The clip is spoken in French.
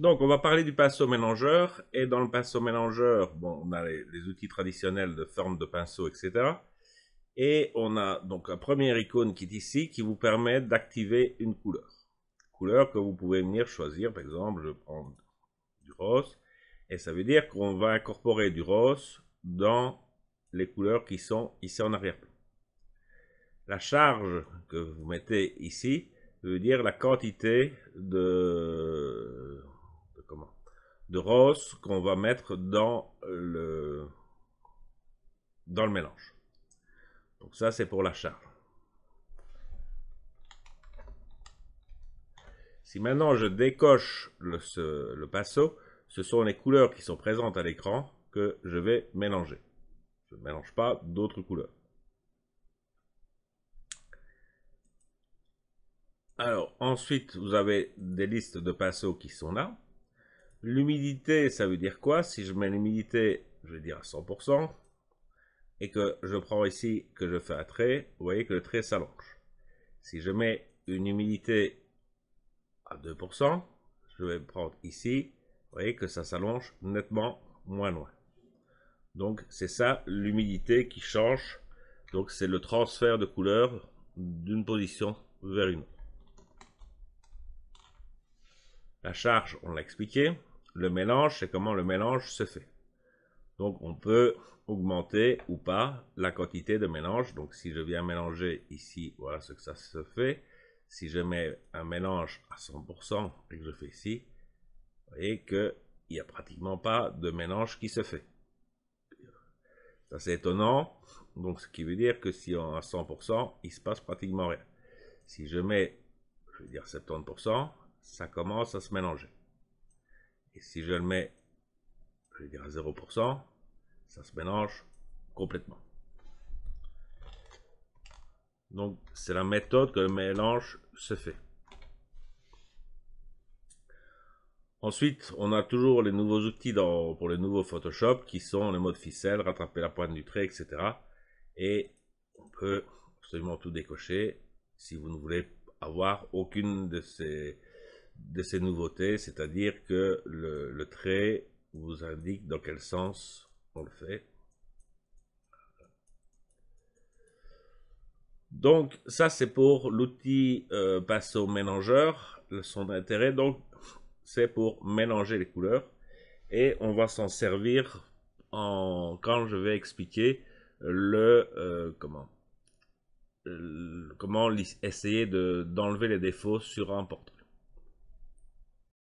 Donc, on va parler du pinceau mélangeur. Et dans le pinceau mélangeur, bon, on a les outils traditionnels de forme de pinceau, etc. Et on a donc la première icône qui est ici, qui vous permet d'activer une couleur. Couleur que vous pouvez venir choisir. Par exemple, je prends du rose. Et ça veut dire qu'on va incorporer du rose dans les couleurs qui sont ici en arrière-plan. La charge que vous mettez ici veut dire la quantité de rose qu'on va mettre dans le mélange. Donc ça, c'est pour la charge. Si maintenant je décoche le pinceau, ce sont les couleurs qui sont présentes à l'écran que je vais mélanger. Je ne mélange pas d'autres couleurs. Alors, ensuite, vous avez des listes de pinceaux qui sont là. L'humidité, ça veut dire quoi? Si je mets l'humidité, je vais dire à 100%, et que je prends ici, que je fais un trait, vous voyez que le trait s'allonge. Si je mets une humidité à 2%, je vais prendre ici, vous voyez que ça s'allonge nettement moins loin. Donc c'est ça l'humidité qui change, donc c'est le transfert de couleur d'une position vers une autre. La charge, on l'a expliqué. Le mélange, c'est comment le mélange se fait. Donc on peut augmenter ou pas la quantité de mélange. Donc si je viens mélanger ici, voilà ce que ça se fait. Si je mets un mélange à 100% et que je fais ici, vous voyez qu'il n'y a pratiquement pas de mélange qui se fait. Ça c'est étonnant. Donc ce qui veut dire que si on a 100%, il se passe pratiquement rien. Si je mets, je vais dire 70%, ça commence à se mélanger. Et si je le mets, je vais dire à 0%, ça se mélange complètement. Donc c'est la méthode que le mélange se fait. Ensuite, on a toujours les nouveaux outils pour le nouveau Photoshop qui sont le mode ficelle, rattraper la pointe du trait, etc. Et on peut absolument tout décocher si vous ne voulez avoir aucune de ces nouveautés, c'est-à-dire que le trait vous indique dans quel sens on le fait. Donc ça c'est pour l'outil pinceau mélangeur. Son intérêt donc c'est pour mélanger les couleurs et on va s'en servir quand je vais expliquer comment essayer d'enlever les défauts sur un portrait.